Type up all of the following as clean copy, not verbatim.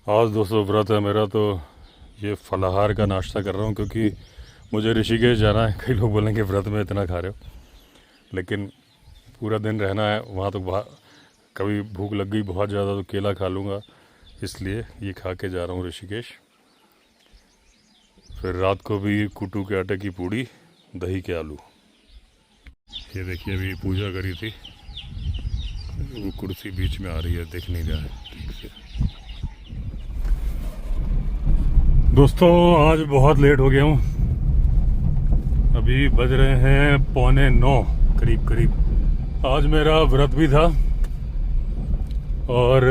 आज दोस्तों व्रत है मेरा, तो ये फलाहार का नाश्ता कर रहा हूँ क्योंकि मुझे ऋषिकेश जाना है। कई लोग बोलेंगे व्रत में इतना खा रहे हो, लेकिन पूरा दिन रहना है वहाँ। तो कभी भूख लग गई बहुत ज़्यादा तो केला खा लूँगा, इसलिए ये खा के जा रहा हूँ ऋषिकेश। फिर रात को भी कुट्टू के आटे की पूड़ी, दही के आलू। ये देखिए अभी पूजा करी थी, वो कुर्सी बीच में आ रही है, दिख नहीं रहा है ठीक से। दोस्तों आज बहुत लेट हो गया हूँ, अभी बज रहे हैं 8:45 करीब। आज मेरा व्रत भी था और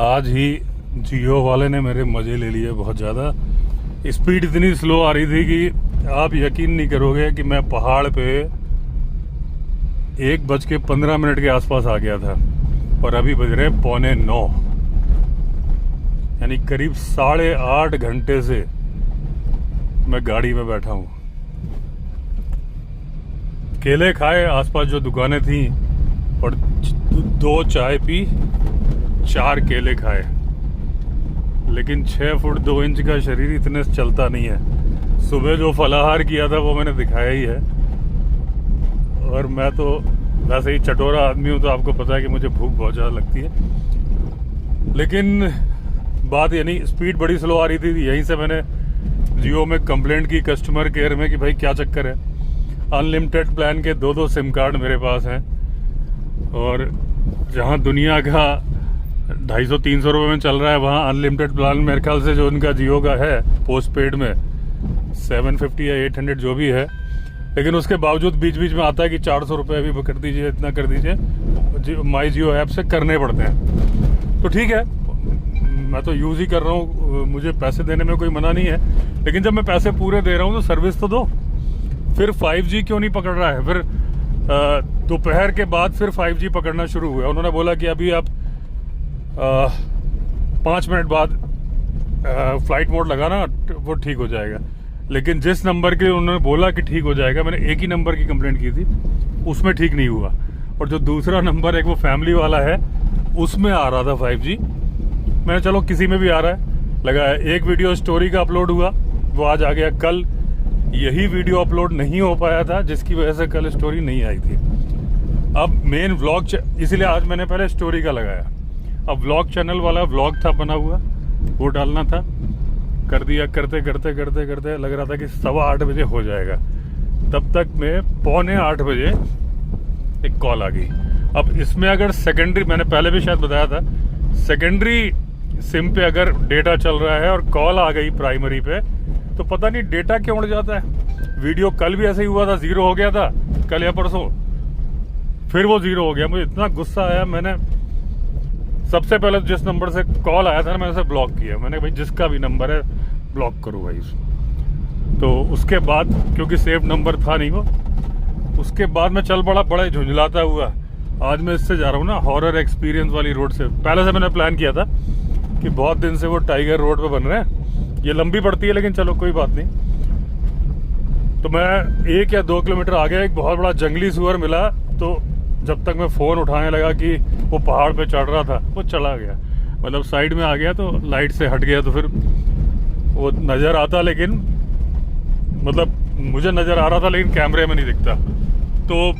आज ही जियो वाले ने मेरे मज़े ले लिए बहुत ज़्यादा। स्पीड इतनी स्लो आ रही थी कि आप यकीन नहीं करोगे कि मैं पहाड़ पे 1:15 के आसपास आ गया था और अभी बज रहे 8:45, यानी करीब 8.5 घंटे से मैं गाड़ी में बैठा हूँ। केले खाए आसपास जो दुकानें थी और 2 चाय पी, 4 केले खाए, लेकिन 6 फुट 2 इंच का शरीर इतने चलता नहीं है। सुबह जो फलाहार किया था वो मैंने दिखाया ही है, और मैं तो वैसे ही चटोरा आदमी हूँ, तो आपको पता है कि मुझे भूख बहुत ज़्यादा लगती है। लेकिन बात यानी स्पीड बड़ी स्लो आ रही थी। यहीं से मैंने जियो में कंप्लेंट की कस्टमर केयर में कि भाई क्या चक्कर है। अनलिमिटेड प्लान के 2 सिम कार्ड मेरे पास हैं, और जहाँ दुनिया का 250-300 रुपये में चल रहा है, वहाँ अनलिमिटेड प्लान मेरे ख्याल से जो उनका जियो का है पोस्ट पेड में 750 या 800 जो भी है। लेकिन उसके बावजूद बीच बीच में आता है कि 400 रुपये भी कर दीजिए, इतना कर दीजिए, माई जियो ऐप से करने पड़ते हैं। तो ठीक है, मैं तो यूज़ ही कर रहा हूँ, मुझे पैसे देने में कोई मना नहीं है। लेकिन जब मैं पैसे पूरे दे रहा हूँ तो सर्विस तो दो। फिर 5G क्यों नहीं पकड़ रहा है? फिर दोपहर के बाद फिर 5G पकड़ना शुरू हुआ। उन्होंने बोला कि अभी आप 5 मिनट बाद फ्लाइट मोड लगाना, वो ठीक हो जाएगा। लेकिन जिस नंबर के उन्होंने बोला कि ठीक हो जाएगा, मैंने एक ही नंबर की कंप्लेंट की थी, उसमें ठीक नहीं हुआ। और जो दूसरा नंबर एक वो फैमिली वाला है, उसमें आ रहा था 5G। मैंने चलो किसी में भी आ रहा है लगाया। एक वीडियो स्टोरी का अपलोड हुआ, वो आज आ गया। कल यही वीडियो अपलोड नहीं हो पाया था, जिसकी वजह से कल स्टोरी नहीं आई थी। अब मेन व्लॉग, इसीलिए आज मैंने पहले स्टोरी का लगाया। अब व्लॉग चैनल वाला व्लॉग था बना हुआ, वो डालना था, कर दिया। करते करते करते करते लग रहा था कि 7:15 बजे हो जाएगा। तब तक में 7:45 बजे एक कॉल आ गई। अब इसमें अगर सेकेंडरी, मैंने पहले भी शायद बताया था, सेकेंडरी सिम पे अगर डेटा चल रहा है और कॉल आ गई प्राइमरी पे, तो पता नहीं डेटा क्यों उड़ जाता है। वीडियो कल भी ऐसे ही हुआ था, 0 हो गया था कल या परसों, फिर वो 0 हो गया। मुझे इतना गुस्सा आया, मैंने सबसे पहले जिस नंबर से कॉल आया था ना, मैंने उसे ब्लॉक किया। मैंने भाई जिसका भी नंबर है ब्लॉक करो भाई। तो उसके बाद क्योंकि सेव नंबर था नहीं वो, उसके बाद मैं चल पड़ा बड़ा झुंझलाता हुआ। आज मैं इससे जा रहा हूँ ना, हॉरर एक्सपीरियंस वाली रोड से। पहले से मैंने प्लान किया था कि बहुत दिन से वो टाइगर रोड पे बन रहे हैं, ये लंबी पड़ती है लेकिन चलो कोई बात नहीं। तो मैं 1 या 2 किलोमीटर आगे एक बहुत बड़ा जंगली सुअर मिला, तो जब तक मैं फ़ोन उठाने लगा कि वो पहाड़ पे चढ़ रहा था, वो चला गया, मतलब साइड में आ गया, तो लाइट से हट गया। तो फिर वो नज़र आता, लेकिन मतलब मुझे नज़र आ रहा था लेकिन कैमरे में नहीं दिखता। तो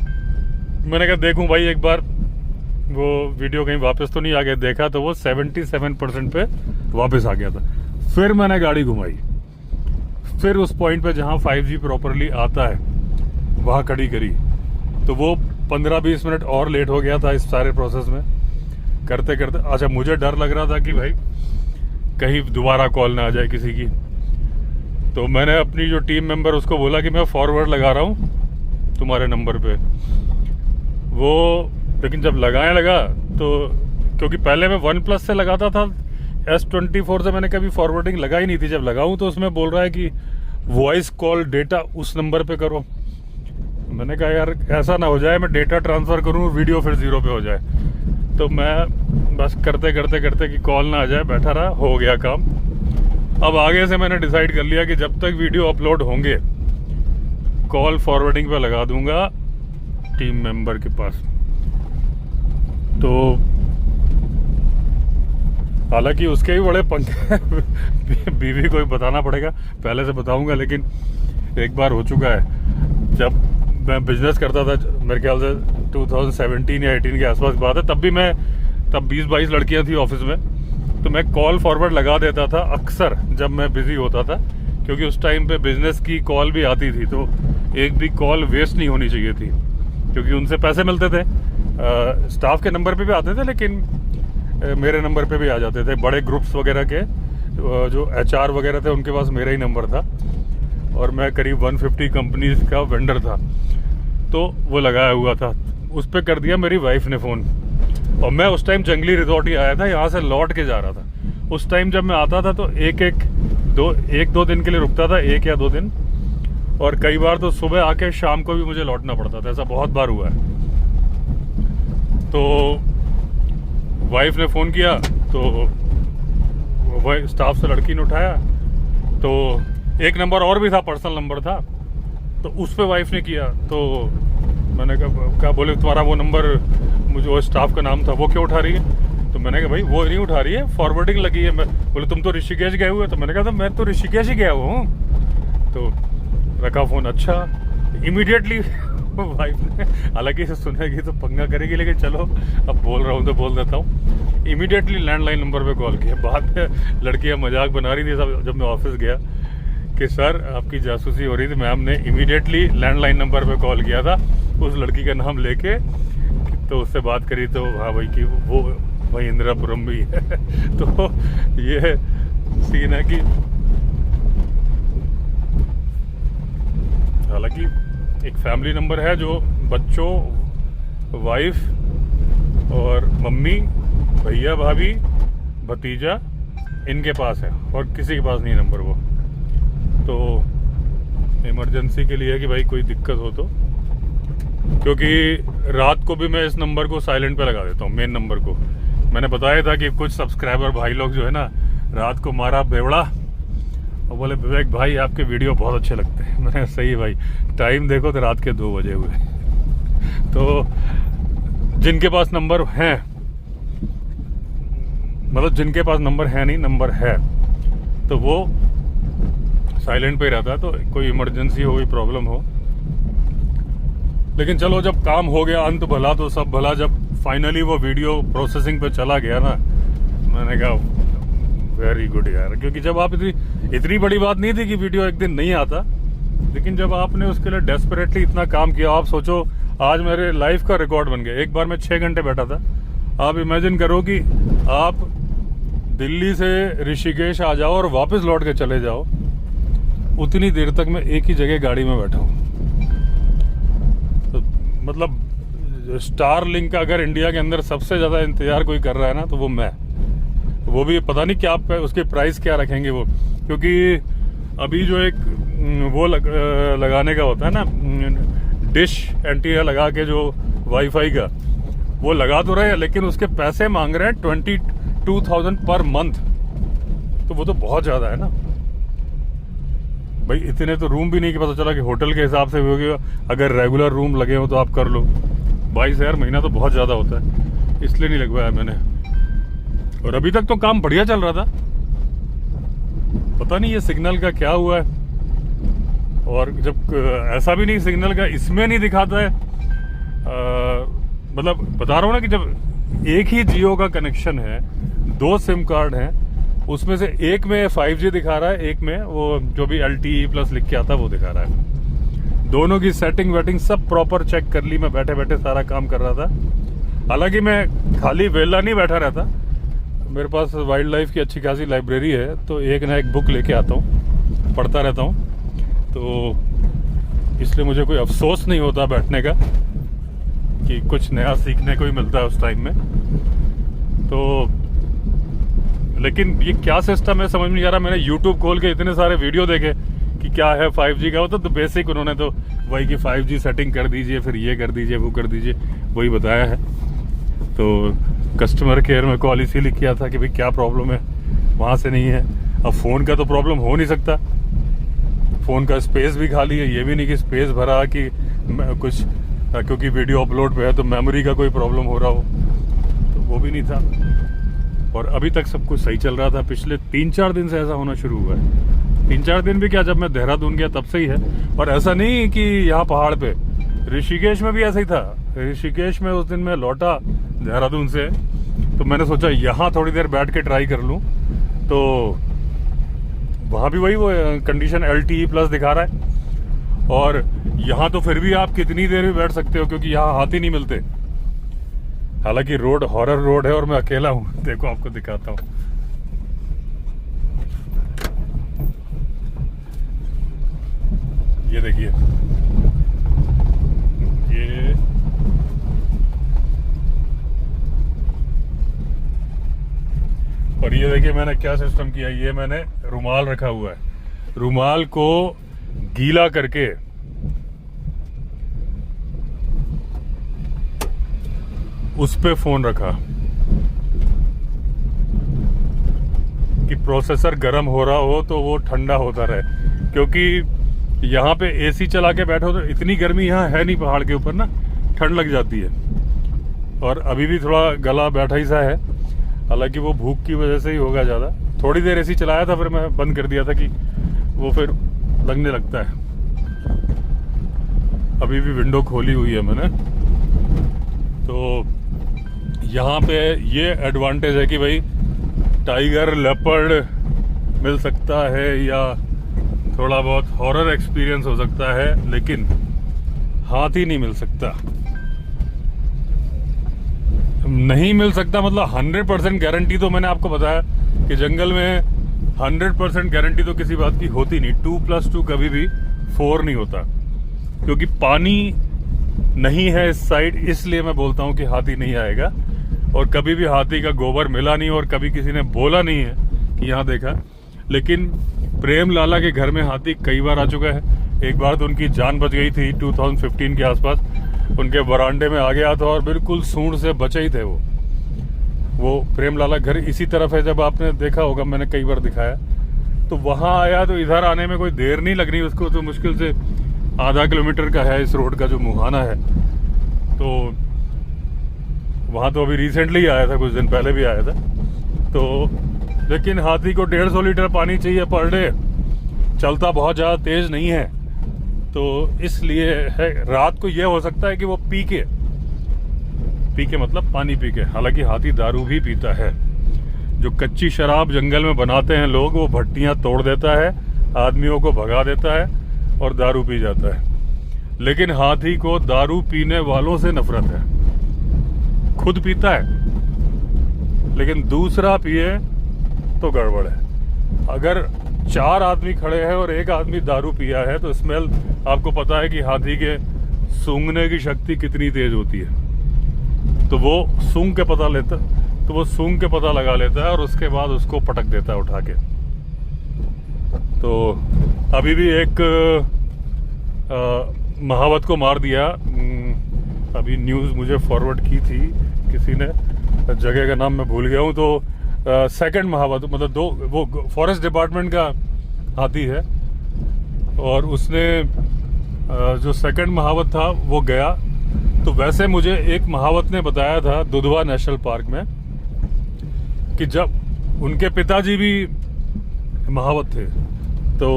मैंने कहा देखूं भाई एक बार वो वीडियो कहीं वापस तो नहीं आ गया। देखा तो वो 77% पे वापस आ गया था। फिर मैंने गाड़ी घुमाई, फिर उस पॉइंट पे जहाँ 5G प्रॉपरली आता है वहाँ खड़ी करी। तो वो 15-20 मिनट और लेट हो गया था इस सारे प्रोसेस में करते करते। अच्छा, मुझे डर लग रहा था कि भाई कहीं दोबारा कॉल ना आ जाए किसी की। तो मैंने अपनी जो टीम मेंबर उसको बोला कि मैं फॉरवर्ड लगा रहा हूँ तुम्हारे नंबर पे। वो लेकिन जब लगाने लगा तो, क्योंकि पहले मैं OnePlus से लगाता था, S24 से मैंने कभी फॉरवर्डिंग लगाई नहीं थी। जब लगाऊं तो उसमें बोल रहा है कि वॉइस कॉल डेटा उस नंबर पे करो। मैंने कहा यार ऐसा ना हो जाए मैं डेटा ट्रांसफ़र करूं, वीडियो फिर 0 पे हो जाए। तो मैं बस करते करते करते कि कॉल ना आ जाए बैठा रहा, हो गया काम। अब आगे से मैंने डिसाइड कर लिया कि जब तक वीडियो अपलोड होंगे कॉल फॉरवर्डिंग पे लगा दूंगा टीम मेंबर के पास। तो हालांकि उसके भी बड़े पंखे बीवी को ही बताना पड़ेगा, पहले से बताऊंगा, लेकिन एक बार हो चुका है। जब मैं बिजनेस करता था, मेरे ख्याल से 2017 या 18 के आसपास की बात है, तब 20-22 लड़कियां थी ऑफिस में, तो मैं कॉल फॉरवर्ड लगा देता था अक्सर जब मैं बिजी होता था, क्योंकि उस टाइम पे बिजनेस की कॉल भी आती थी, तो एक भी कॉल वेस्ट नहीं होनी चाहिए थी, क्योंकि उनसे पैसे मिलते थे। स्टाफ के नंबर पे भी आते थे, लेकिन मेरे नंबर पे भी आ जाते थे। बड़े ग्रुप्स वगैरह के जो HR वगैरह थे, उनके पास मेरा ही नंबर था, और मैं करीब 150 कंपनीज का वेंडर था, तो वो लगाया हुआ था। उस पर कर दिया मेरी वाइफ ने फ़ोन, और मैं उस टाइम जंगली रिजॉर्ट ही आया था, यहाँ से लौट के जा रहा था। उस टाइम जब मैं आता था तो एक दो दिन के लिए रुकता था, 1 या 2 दिन, और कई बार तो सुबह आके शाम को भी मुझे लौटना पड़ता था। ऐसा बहुत बार हुआ है। तो वाइफ ने फ़ोन किया, तो वह स्टाफ से लड़की ने उठाया, तो एक नंबर और भी था, पर्सनल नंबर था, तो उस पर वाइफ ने किया। तो मैंने कहा बोले तुम्हारा वो नंबर, मुझे वो स्टाफ का नाम था, वो क्यों उठा रही है? तो मैंने कहा भाई वो नहीं उठा रही है, फॉरवर्डिंग लगी है। मैं बोले तुम तो ऋषिकेश गए हुए? तो मैंने कहा था मैं तो ऋषिकेश ही गया हुआ हूँ। तो रखा फ़ोन। अच्छा, इमीडिएटली वाइफ ने, हालांकि इसे सुनेगी तो पंगा करेगी, लेकिन चलो अब बोल रहा हूँ तो बोल देता हूँ। इमीडिएटली लैंडलाइन नंबर पे कॉल किया। बाद में लड़कियाँ मजाक बना रही थी सब, जब मैं ऑफिस गया, कि सर आपकी जासूसी हो रही थी। मैम ने इमीडिएटली लैंडलाइन नंबर पे कॉल किया था, उस लड़की का नाम लेके, तो उससे बात करी, तो हाँ भाई कि वो भाई इंदिरापुरम भी है। तो ये सीन है कि हालांकि एक फैमिली नंबर है जो बच्चों, वाइफ और मम्मी, भैया भाभी, भतीजा, इनके पास है, और किसी के पास नहीं नंबर वो। तो इमरजेंसी के लिए है कि भाई कोई दिक्कत हो तो, क्योंकि रात को भी मैं इस नंबर को साइलेंट पे लगा देता हूँ, मेन नंबर को। मैंने बताया था कि कुछ सब्सक्राइबर भाई लोग जो है ना, रात को मारा बेवड़ा और बोले विवेक भाई आपके वीडियो बहुत अच्छे लगते हैं। मैंने सही भाई, टाइम देखो तो रात के 2 बजे हुए। तो जिनके पास नंबर हैं, मतलब जिनके पास नंबर है नहीं, नंबर है, तो वो साइलेंट पे रहता है, तो कोई इमरजेंसी हो, कोई प्रॉब्लम हो। लेकिन चलो जब काम हो गया, अंत भला तो सब भला। जब फाइनली वो वीडियो प्रोसेसिंग पे चला गया ना, मैंने कहा वेरी गुड यार, क्योंकि जब आप इतनी बड़ी बात नहीं थी कि वीडियो एक दिन नहीं आता, लेकिन जब आपने उसके लिए डेस्परेटली इतना काम किया, आप सोचो आज मेरे लाइफ का रिकॉर्ड बन गया। एक बार मैं 6 घंटे बैठा था। आप इमेजिन करो कि आप दिल्ली से ऋषिकेश आ जाओ और वापस लौट के चले जाओ, उतनी देर तक मैं एक ही जगह गाड़ी में बैठा हूँ। तो मतलब स्टार लिंक का अगर इंडिया के अंदर सबसे ज़्यादा इंतजार कोई कर रहा है ना, तो वो मैं। वो भी पता नहीं क्या उसके प्राइस क्या रखेंगे वो, क्योंकि अभी जो एक वो लगाने का होता है ना, डिश एंटीना लगा के जो वाईफाई का, वो लगा तो रहे हैं, लेकिन उसके पैसे मांग रहे हैं 22,000 पर मंथ। तो वो तो बहुत ज़्यादा है ना भाई। इतने तो रूम भी नहीं कि पता चला कि होटल के हिसाब से भी हो गया। अगर रेगुलर रूम लगे हो तो आप कर लो। 22,000 महीना तो बहुत ज़्यादा होता है, इसलिए नहीं लगवाया मैंने। और अभी तक तो काम बढ़िया चल रहा था। पता नहीं ये सिग्नल का क्या हुआ है। और जब ऐसा भी नहीं सिग्नल का इसमें नहीं दिखाता है, मतलब बता रहा हूँ ना कि जब एक ही जियो का कनेक्शन है, 2 सिम कार्ड हैं, उसमें से एक में 5G दिखा रहा है, एक में वो जो भी LTE+ लिख के आता है वो दिखा रहा है। दोनों की सेटिंग वेटिंग सब प्रॉपर चेक कर ली। मैं बैठे बैठे सारा काम कर रहा था। हालांकि मैं खाली वेला नहीं बैठा रहता, मेरे पास वाइल्ड लाइफ की अच्छी खासी लाइब्रेरी है, तो एक ना एक बुक लेके आता हूँ, पढ़ता रहता हूँ। तो इसलिए मुझे कोई अफसोस नहीं होता बैठने का, कि कुछ नया सीखने को ही मिलता है उस टाइम में। तो लेकिन ये क्या सिस्टम है समझ में नहीं आ रहा। मैंने YouTube खोल के इतने सारे वीडियो देखे कि क्या है 5G का, तो बेसिक उन्होंने तो वही कि 5G सेटिंग कर दीजिए, फिर ये कर दीजिए, वो कर दीजिए, वही बताया है। तो कस्टमर केयर में कॉल इसीलिए किया था कि भाई क्या प्रॉब्लम है, वहाँ से नहीं है। अब फ़ोन का तो प्रॉब्लम हो नहीं सकता, फ़ोन का स्पेस भी खाली है। ये भी नहीं कि स्पेस भरा कि कुछ, क्योंकि वीडियो अपलोड पे है तो मेमोरी का कोई प्रॉब्लम हो रहा हो, तो वो भी नहीं था। और अभी तक सब कुछ सही चल रहा था। पिछले 3-4 दिन से ऐसा होना शुरू हुआ है। 3-4 दिन भी क्या, जब मैं देहरादून गया तब से ही है। और ऐसा नहीं कि यहाँ पहाड़ पे, ऋषिकेश में भी ऐसा ही था। ऋषिकेश में उस दिन मैं लौटा देहरादून से, तो मैंने सोचा यहाँ थोड़ी देर बैठ के ट्राई कर लूँ, तो वहाँ भी वही वो कंडीशन LTE+ दिखा रहा है। और यहाँ तो फिर भी आप कितनी देर भी बैठ सकते हो, क्योंकि यहाँ हाथी नहीं मिलते। हालांकि रोड हॉरर रोड है और मैं अकेला हूँ। देखो आपको दिखाता हूँ। ये देखिए, ये और ये देखिए मैंने क्या सिस्टम किया। ये मैंने रुमाल रखा हुआ है, रुमाल को गीला करके उस पे फोन रखा कि प्रोसेसर गर्म हो रहा हो तो वो ठंडा होता रहे। क्योंकि यहाँ पे AC चला के बैठो तो इतनी गर्मी यहाँ है नहीं, पहाड़ के ऊपर ना ठंड लग जाती है। और अभी भी थोड़ा गला बैठा ही सा है, हालांकि वो भूख की वजह से ही होगा ज़्यादा। थोड़ी देर AC चलाया था, फिर मैं बंद कर दिया था कि वो फिर लगने लगता है। अभी भी विंडो खोली हुई है मैंने। तो यहाँ पे ये एडवांटेज है कि भाई टाइगर, लेपर्ड मिल सकता है या थोड़ा बहुत हॉरर एक्सपीरियंस हो सकता है, लेकिन हाथी नहीं मिल सकता। नहीं मिल सकता मतलब 100% गारंटी तो मैंने आपको बताया कि जंगल में 100% गारंटी तो किसी बात की होती नहीं। 2+2 कभी भी 4 नहीं होता, क्योंकि पानी नहीं है इस साइड, इसलिए मैं बोलता हूँ कि हाथी नहीं आएगा। और कभी भी हाथी का गोबर मिला नहीं और कभी किसी ने बोला नहीं है कि यहाँ देखा। लेकिन प्रेम लाला के घर में हाथी कई बार आ चुका है। एक बार तो उनकी जान बच गई थी 2015 के आसपास। उनके बरामदे में आ गया था और बिल्कुल सूंड से बचे ही थे वो प्रेम लाला घर इसी तरफ है, जब आपने देखा होगा, मैंने कई बार दिखाया। तो वहाँ आया तो इधर आने में कोई देर नहीं लगनी उसको, तो मुश्किल से आधा किलोमीटर का है इस रोड का जो मुहाना है। तो वहाँ तो अभी रिसेंटली आया था, कुछ दिन पहले भी आया था। तो लेकिन हाथी को 150 लीटर पानी चाहिए पर डे, चलता बहुत ज़्यादा तेज नहीं है, तो इसलिए है। रात को ये हो सकता है कि वो पी के मतलब पानी पी के। हालांकि हाथी दारू भी पीता है। जो कच्ची शराब जंगल में बनाते हैं लोग, वो भट्टियां तोड़ देता है, आदमियों को भगा देता है और दारू पी जाता है। लेकिन हाथी को दारू पीने वालों से नफरत है। खुद पीता है लेकिन दूसरा पिए तो गड़बड़ है। अगर 4 आदमी खड़े हैं और एक आदमी दारू पिया है तो स्मेल, आपको पता है कि हाथी के सूंघने की शक्ति कितनी तेज होती है। तो वो सूंघ के पता लगा लेता है और उसके बाद उसको पटक देता है उठा के। तो अभी भी एक महावत को मार दिया। अभी न्यूज़ मुझे फॉरवर्ड की थी किसी ने, जगह का नाम मैं भूल गया हूँ। तो सेकंड महावत, मतलब 2, वो फॉरेस्ट डिपार्टमेंट का हाथी है और उसने जो सेकंड महावत था वो गया। तो वैसे मुझे एक महावत ने बताया था दुधवा नेशनल पार्क में कि जब उनके पिताजी भी महावत थे, तो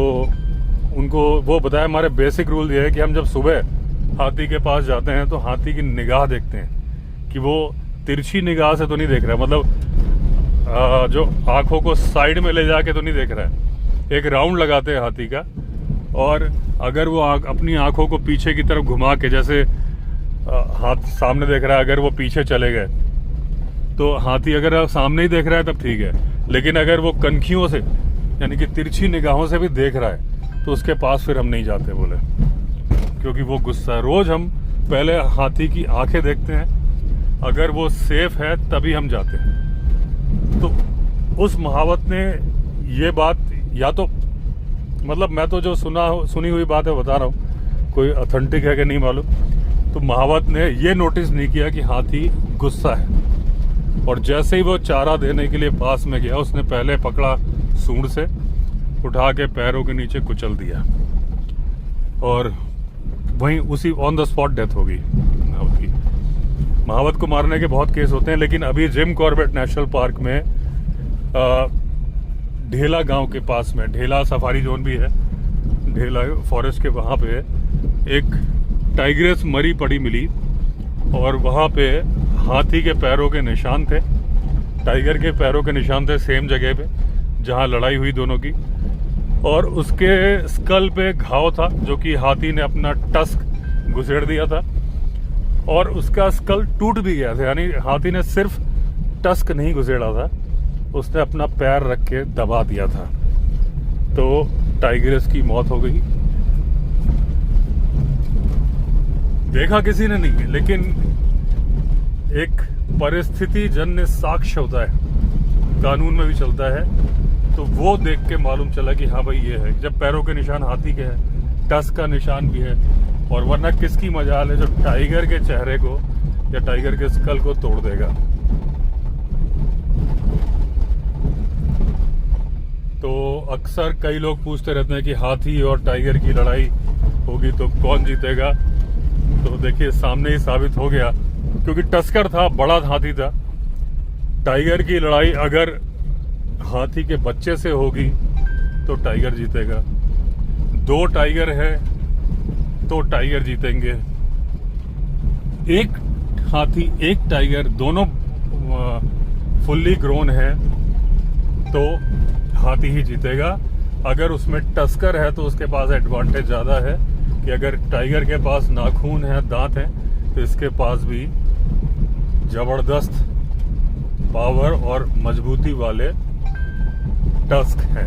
उनको वो बताया, हमारे बेसिक रूल ये है कि हम जब सुबह हाथी के पास जाते हैं तो हाथी की निगाह देखते हैं कि वो तिरछी निगाह से तो नहीं देख रहा है, मतलब जो आंखों को साइड में ले जाके तो नहीं देख रहा है। एक राउंड लगाते हैं हाथी का, और अगर वो अपनी आंखों को पीछे की तरफ घुमा के, जैसे हाथ सामने देख रहा है, अगर वो पीछे चले गए तो हाथी अगर सामने ही देख रहा है तब ठीक है। लेकिन अगर वो कनखियों से, यानी कि तिरछी निगाहों से भी देख रहा है, तो उसके पास फिर हम नहीं जाते बोले, क्योंकि वो गुस्सा है। रोज हम पहले हाथी की आंखें देखते हैं, अगर वो सेफ है तभी हम जाते हैं। तो उस महावत ने ये बात, या तो मतलब मैं तो जो सुनी हुई बात है बता रहा हूँ, कोई ऑथेंटिक है कि नहीं मालूम। तो महावत ने ये नोटिस नहीं किया कि हाथी गुस्सा है, और जैसे ही वो चारा देने के लिए पास में गया, उसने पहले पकड़ा सूंड से, उठा के पैरों के नीचे कुचल दिया और वहीं उसी ऑन द स्पॉट डेथ हो गई महावत की। महावत को मारने के बहुत केस होते हैं, लेकिन अभी जिम कॉर्बेट नेशनल पार्क में ढेला गांव के पास में, ढेला सफारी जोन भी है, ढेला फॉरेस्ट के वहाँ पे एक टाइग्रेस मरी पड़ी मिली और वहाँ पे हाथी के पैरों के निशान थे, टाइगर के पैरों के निशान थे सेम जगह पे जहाँ लड़ाई हुई दोनों की। और उसके स्कल पे घाव था जो कि हाथी ने अपना टस्क घुसेड़ दिया था और उसका स्कल टूट भी गया था, यानी हाथी ने सिर्फ टस्क नहीं घुसेड़ा था, उसने अपना पैर रख के दबा दिया था। तो टाइग्रेस की मौत हो गई। देखा किसी ने नहीं, लेकिन एक परिस्थिति जन्य साक्ष्य होता है, कानून में भी चलता है, तो वो देख के मालूम चला कि हाँ भाई ये है। जब पैरों के निशान हाथी के हैं, टस्क का निशान भी है, और वरना किसकी मजाल है जो टाइगर के चेहरे को या टाइगर के स्कल को तोड़ देगा। तो अक्सर कई लोग पूछते रहते हैं कि हाथी और टाइगर की लड़ाई होगी तो कौन जीतेगा। तो देखिए सामने ही साबित हो गया, क्योंकि टस्कर था, बड़ा हाथी था। टाइगर की लड़ाई अगर हाथी के बच्चे से होगी तो टाइगर जीतेगा, 2 टाइगर है तो टाइगर जीतेंगे। एक हाथी एक टाइगर दोनों फुल्ली ग्रोन है तो हाथी ही जीतेगा। अगर उसमें टस्कर है तो उसके पास एडवांटेज ज्यादा है कि अगर टाइगर के पास नाखून है, दांत है, तो इसके पास भी जबरदस्त पावर और मजबूती वाले टस्क है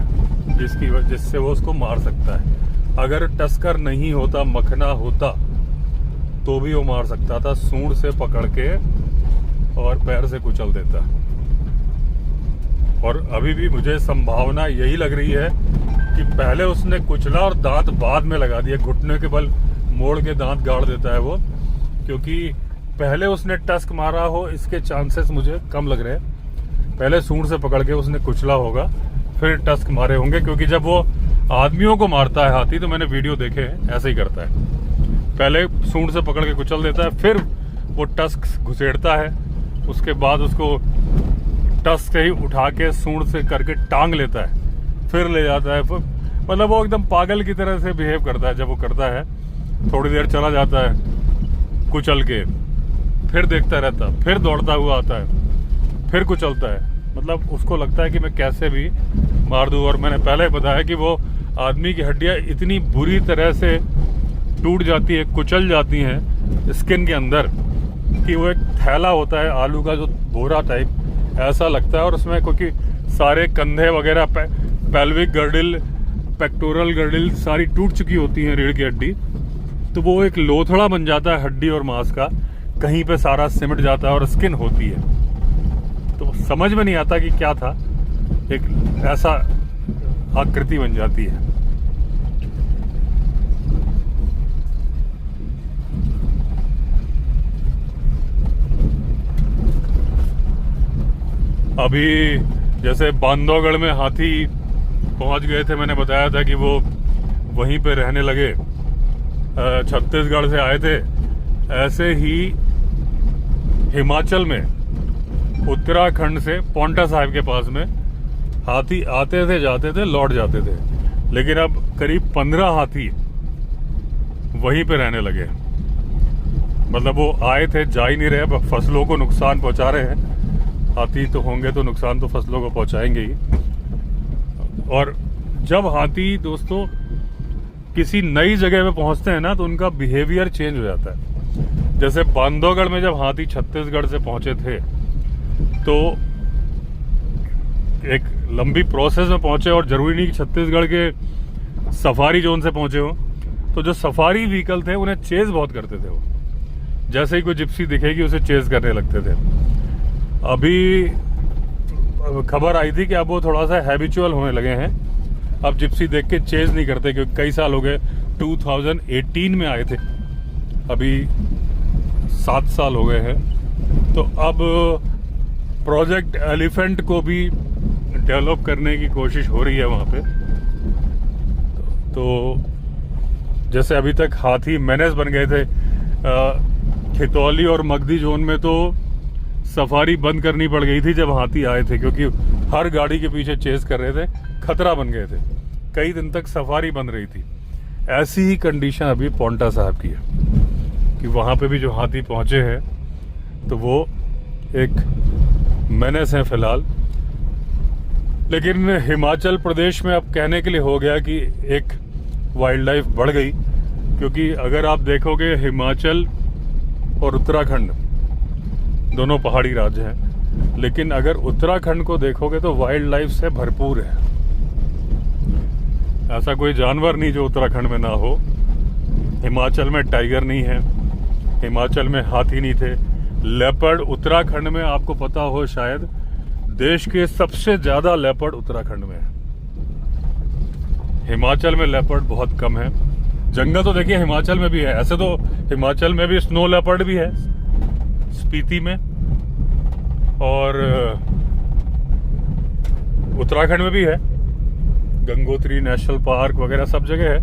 जिससे वो उसको मार सकता है। अगर टस्कर नहीं होता, मखना होता, तो भी वो मार सकता था, सूंड से पकड़ के और पैर से कुचल देता। और अभी भी मुझे संभावना यही लग रही है कि पहले उसने कुचला और दांत बाद में लगा दिया, घुटने के बल मोड़ के दांत गाड़ देता है वो, क्योंकि पहले उसने टस्क मारा हो इसके चांसेस मुझे कम लग रहे हैं। पहले सूंड से पकड़ के उसने कुचला होगा, फिर टस्क मारे होंगे, क्योंकि जब वो आदमियों को मारता है हाथी, तो मैंने वीडियो देखे हैं, ऐसे ही करता है। पहले सूंड से पकड़ के कुचल देता है, फिर वो टस्क घुसेड़ता है, उसके बाद उसको टस्क से ही उठा के सूंड से करके टांग लेता है, फिर ले जाता है। मतलब वो एकदम पागल की तरह से बिहेव करता है। जब वो करता है थोड़ी देर चला जाता है कुचल के, फिर देखता रहता, फिर दौड़ता हुआ आता है, फिर कुचलता है। मतलब उसको लगता है कि मैं कैसे भी मार दूं। और मैंने पहले बताया कि वो आदमी की हड्डियां इतनी बुरी तरह से टूट जाती है, कुचल जाती हैं स्किन के अंदर, कि वो एक थैला होता है आलू का, जो बोरा टाइप ऐसा लगता है। और उसमें क्योंकि सारे कंधे वगैरह, पेल्विक गर्डिल, पेक्टोरल गर्डिल सारी टूट चुकी होती हैं, रीढ़ की हड्डी, तो वो एक लोथड़ा बन जाता है हड्डी और मांस का, कहीं पे सारा सिमट जाता है और स्किन होती है। तो समझ में नहीं आता कि क्या था, एक ऐसा आकृति बन जाती है। अभी जैसे बांधवगढ़ में हाथी पहुंच गए थे, मैंने बताया था कि वो वहीं पे रहने लगे, छत्तीसगढ़ से आए थे। ऐसे ही हिमाचल में उत्तराखंड से पौंटा साहिब के पास में हाथी आते थे, जाते थे, लौट जाते थे, लेकिन अब करीब 15 हाथी वहीं पे रहने लगे। मतलब वो आए थे, जा ही नहीं रहे, अब फसलों को नुकसान पहुंचा रहे हैं। हाथी तो होंगे तो नुकसान तो फसलों को पहुंचाएंगे ही। और जब हाथी दोस्तों किसी नई जगह पे पहुंचते हैं ना, तो उनका बिहेवियर चेंज हो जाता है। जैसे बांधवगढ़ में जब हाथी छत्तीसगढ़ से पहुंचे थे, तो एक लंबी प्रोसेस में पहुंचे, और जरूरी नहीं कि छत्तीसगढ़ के सफारी जोन से पहुंचे हो। तो जो सफारी व्हीकल थे उन्हें चेज बहुत करते थे। वो जैसे ही कोई जिप्सी दिखेगी उसे चेज करने लगते थे। अभी खबर आई थी कि अब वो थोड़ा सा हैबिचुअल होने लगे हैं, अब जिप्सी देख के चेज नहीं करते, क्योंकि कई साल हो गए। 2018 में आए थे, अभी 7 साल हो गए हैं। तो अब प्रोजेक्ट एलिफेंट को भी डेवलप करने की कोशिश हो रही है वहाँ पे। तो जैसे अभी तक हाथी मेनेस बन गए थे, खितौली और मगधी जोन में तो सफारी बंद करनी पड़ गई थी जब हाथी आए थे, क्योंकि हर गाड़ी के पीछे चेस कर रहे थे, खतरा बन गए थे, कई दिन तक सफारी बन रही थी। ऐसी ही कंडीशन अभी पौंटा साहब की है कि वहाँ पे भी जो हाथी पहुँचे हैं तो वो एक मेनेस है फिलहाल। लेकिन हिमाचल प्रदेश में अब कहने के लिए हो गया कि एक वाइल्ड लाइफ बढ़ गई, क्योंकि अगर आप देखोगे हिमाचल और उत्तराखंड दोनों पहाड़ी राज्य हैं, लेकिन अगर उत्तराखंड को देखोगे तो वाइल्ड लाइफ से भरपूर है। ऐसा कोई जानवर नहीं जो उत्तराखंड में ना हो। हिमाचल में टाइगर नहीं है, हिमाचल में हाथी नहीं थे। लेपर्ड उत्तराखंड में, आपको पता हो शायद, देश के सबसे ज्यादा लेपर्ड उत्तराखंड में है। हिमाचल में लेपर्ड बहुत कम है। जंगल तो देखिए हिमाचल में भी है, ऐसे तो हिमाचल में भी स्नो लेपर्ड भी है, स्पीति में, और उत्तराखंड में भी है, गंगोत्री नेशनल पार्क वगैरह सब जगह है।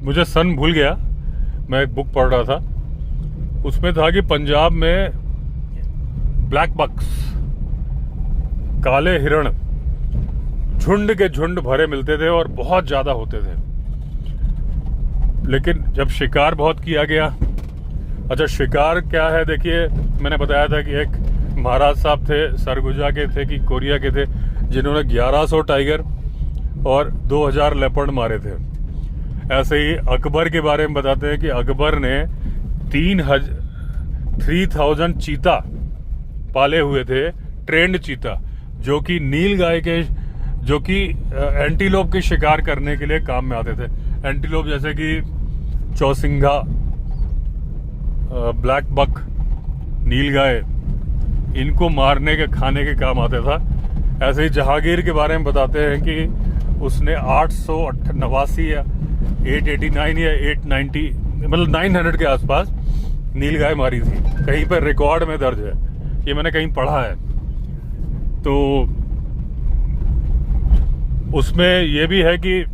मुझे सन भूल गया, मैं एक बुक पढ़ रहा था, उसमें था कि पंजाब में ब्लैक बक्स, काले हिरण झुंड के झुंड भरे मिलते थे और बहुत ज्यादा होते थे। लेकिन जब शिकार बहुत किया गया, अच्छा शिकार क्या है देखिए, मैंने बताया था कि एक महाराज साहब थे, सरगुजा के थे कि कोरिया के थे, जिन्होंने 1100 टाइगर और 2000 लेपर्ड मारे थे। ऐसे ही अकबर के बारे में बताते हैं कि अकबर ने 3000 चीता पाले हुए थे, ट्रेंड चीता, जो कि नील गाय के, जो कि एंटीलोप के शिकार करने के लिए काम में आते थे। एंटीलोप जैसे कि चौसिंघा, ब्लैक बक, नील गाय, इनको मारने के, खाने के काम आता था। ऐसे ही जहांगीर के बारे में बताते हैं कि उसने 889 या 889 या 890, मतलब 900 के आसपास नील गाय मारी थी। कहीं पर रिकॉर्ड में दर्ज है, ये मैंने कहीं पढ़ा है। तो उसमें ये भी है कि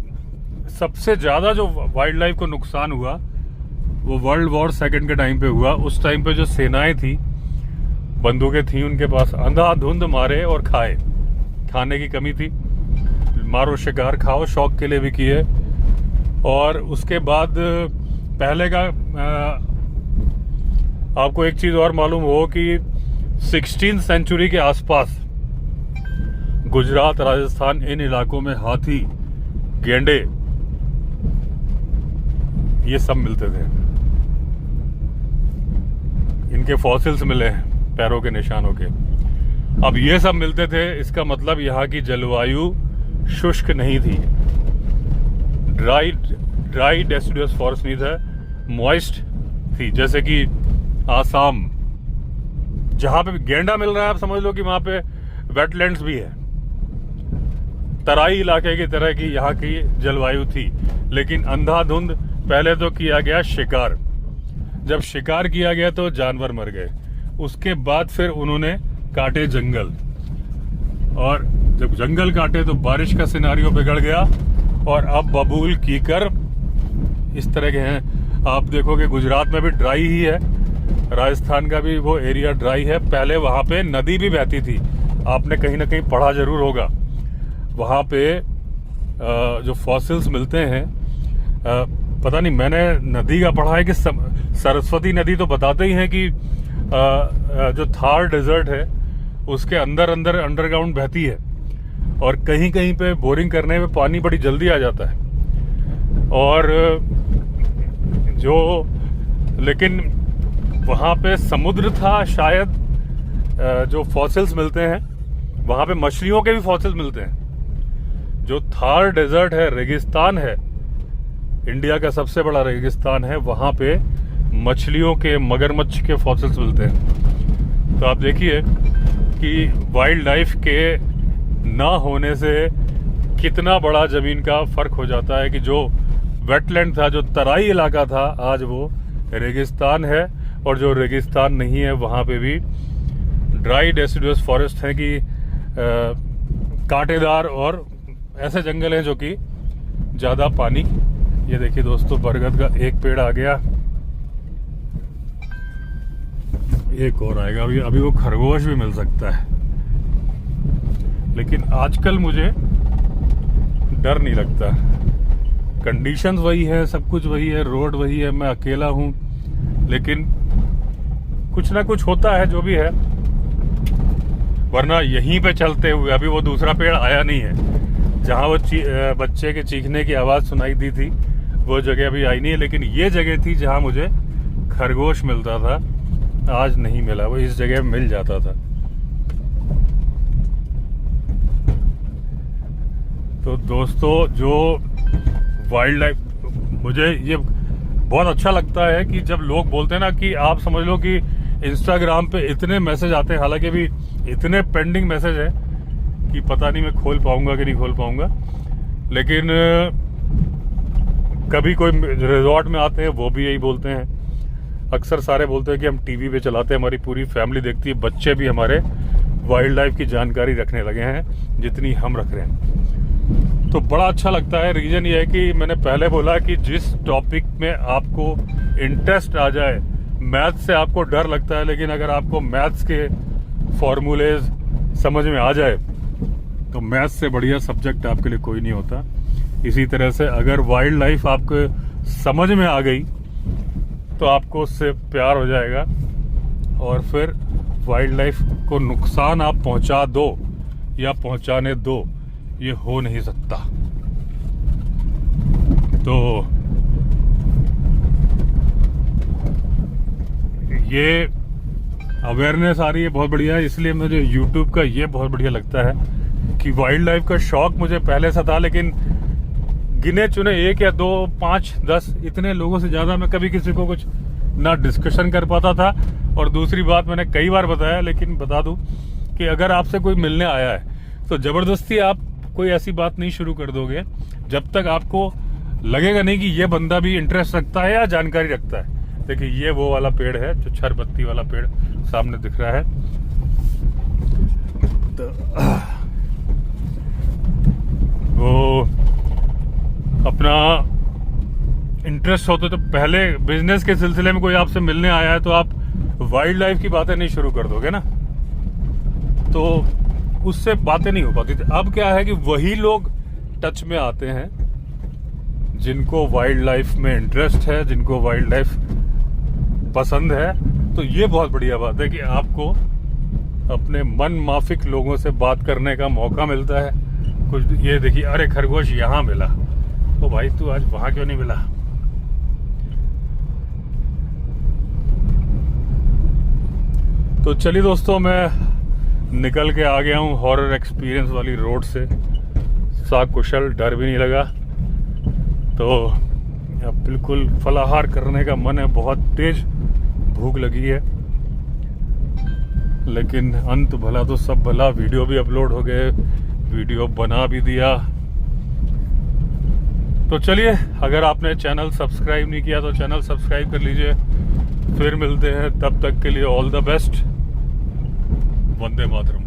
सबसे ज्यादा जो वाइल्ड लाइफ को नुकसान हुआ वो वर्ल्ड वॉर सेकंड के टाइम पे हुआ। उस टाइम पे जो सेनाएं थी, बंदूकें थी उनके पास, अंधाधुंध मारे और खाए, खाने की कमी थी, मारो शिकार खाओ, शौक के लिए भी किए। और उसके बाद पहले का आपको एक चीज और मालूम हो कि 16th सेंचुरी के आसपास गुजरात, राजस्थान, इन इलाकों में हाथी, गेंडे, ये सब मिलते थे। इनके फॉसिल्स मिले हैं, पैरों के निशानों के। अब ये सब मिलते थे, इसका मतलब यहाँ की जलवायु शुष्क नहीं थी, ड्राई डेसिडुअस फॉरेस्ट नहीं था, मॉइस्ट थी। जैसे कि आसाम, जहां पे गेंडा मिल रहा है, आप समझ लो कि वहां पे वेटलैंड्स भी है। तराई इलाके की तरह की यहाँ की जलवायु थी। लेकिन अंधाधुंध पहले तो किया गया शिकार, जब शिकार किया गया तो जानवर मर गए। उसके बाद फिर उन्होंने काटे जंगल, और जब जंगल काटे तो बारिश का सिनारियो बिगड़ गया, और अब बबूल, कीकर, इस तरह के हैं। आप देखोगे गुजरात में भी ड्राई ही है, राजस्थान का भी वो एरिया ड्राई है। पहले वहां पे नदी भी बहती थी, आपने कहीं ना कहीं पढ़ा जरूर होगा। वहां पे जो फॉसिल्स मिलते हैं, पता नहीं, मैंने नदी का पढ़ा है कि सरस्वती नदी तो बताते ही हैं कि जो थार डेजर्ट है उसके अंदर अंडरग्राउंड बहती है, और कहीं कहीं पे बोरिंग करने में पानी बड़ी जल्दी आ जाता है। और लेकिन वहाँ पे समुद्र था शायद। जो फॉसिल्स मिलते हैं वहाँ पे मछलियों के भी फॉसिल्स मिलते हैं। जो थार डेजर्ट है, रेगिस्तान है, इंडिया का सबसे बड़ा रेगिस्तान है, वहाँ पे मछलियों के, मगरमच्छ के फॉसिल्स मिलते हैं। तो आप देखिए कि वाइल्ड लाइफ के ना होने से कितना बड़ा जमीन का फर्क हो जाता है कि जो वेटलैंड था, जो तराई इलाका था, आज वो रेगिस्तान है। और जो रेगिस्तान नहीं है वहाँ पे भी ड्राई डेसिडुअस फॉरेस्ट है कि कांटेदार और ऐसे जंगल हैं जो कि ज़्यादा पानी। ये देखिए दोस्तों, बरगद का एक पेड़ आ गया, एक और आएगा। अभी वो खरगोश भी मिल सकता है। लेकिन आजकल मुझे डर नहीं लगता। कंडीशंस वही है, सब कुछ वही है, रोड वही है, मैं अकेला हूँ, लेकिन कुछ ना कुछ होता है जो भी है। वरना यहीं पे चलते हुए, अभी वो दूसरा पेड़ आया नहीं है जहाँ वो बच्चे के चीखने की आवाज़ सुनाई दी थी, वो जगह अभी आई नहीं है। लेकिन ये जगह थी जहाँ मुझे खरगोश मिलता था, आज नहीं मिला, वो इस जगह मिल जाता था। तो दोस्तों, जो वाइल्ड लाइफ, मुझे ये बहुत अच्छा लगता है कि जब लोग बोलते हैं ना कि आप समझ लो कि इंस्टाग्राम पे इतने मैसेज आते हैं, हालांकि अभी इतने पेंडिंग मैसेज है कि पता नहीं मैं खोल पाऊंगा कि नहीं खोल पाऊंगा, लेकिन कभी कोई रिजॉर्ट में आते हैं वो भी यही बोलते हैं। अक्सर सारे बोलते हैं कि हम टीवी पे चलाते हैं, हमारी पूरी फैमिली देखती है, बच्चे भी हमारे वाइल्ड लाइफ की जानकारी रखने लगे हैं जितनी हम रख रहे हैं। तो बड़ा अच्छा लगता है। रीज़न ये है कि मैंने पहले बोला कि जिस टॉपिक में आपको इंटरेस्ट आ जाए, मैथ से आपको डर लगता है, लेकिन अगर आपको मैथ्स के फॉर्मूलेज समझ में आ जाए तो मैथ्स से बढ़िया सब्जेक्ट आपके लिए कोई नहीं होता। इसी तरह से अगर वाइल्ड लाइफ आपको समझ में आ गई तो आपको उससे प्यार हो जाएगा, और फिर वाइल्ड लाइफ को नुकसान आप पहुंचा दो या पहुंचाने दो, ये हो नहीं सकता। तो ये अवेयरनेस आ रही है, बहुत बढ़िया है। इसलिए मुझे YouTube का ये बहुत बढ़िया लगता है कि वाइल्ड लाइफ का शौक मुझे पहले से था, लेकिन गिने चुने 1 या 2, 5, 10 इतने लोगों से ज़्यादा मैं कभी किसी को कुछ ना डिस्कशन कर पाता था। और दूसरी बात मैंने कई बार बताया, लेकिन बता दूं कि अगर आपसे कोई मिलने आया है तो ज़बरदस्ती आप कोई ऐसी बात नहीं शुरू कर दोगे जब तक आपको लगेगा नहीं कि ये बंदा भी इंटरेस्ट रखता है या जानकारी रखता है। देखिए, ये वो वाला पेड़ है जो छरबत्ती वाला पेड़ सामने दिख रहा है। तो वो अपना इंटरेस्ट होता तो पहले बिजनेस के सिलसिले में कोई आपसे मिलने आया है तो आप वाइल्ड लाइफ की बातें नहीं शुरू कर दोगे ना, तो उससे बातें नहीं हो पाती थी। अब क्या है कि वही लोग टच में आते हैं जिनको वाइल्ड लाइफ में इंटरेस्ट है, जिनको वाइल्ड लाइफ पसंद है। तो ये बहुत बढ़िया बात है कि आपको अपने मन माफिक लोगों से बात करने का मौका मिलता है। कुछ ये देखिए, अरे खरगोश यहाँ मिला, ओ भाई तू आज वहां क्यों नहीं मिला। तो चलिए दोस्तों, मैं निकल के आ गया हूँ हॉरर एक्सपीरियंस वाली रोड से, साकुशल, डर भी नहीं लगा। तो अब बिल्कुल फलाहार करने का मन है, बहुत तेज भूख लगी है, लेकिन अंत भला तो सब भला। वीडियो भी अपलोड हो गए, वीडियो बना भी दिया। तो चलिए, अगर आपने चैनल सब्सक्राइब नहीं किया तो चैनल सब्सक्राइब कर लीजिए। फिर मिलते हैं, तब तक के लिए all the best. Vande Mataram.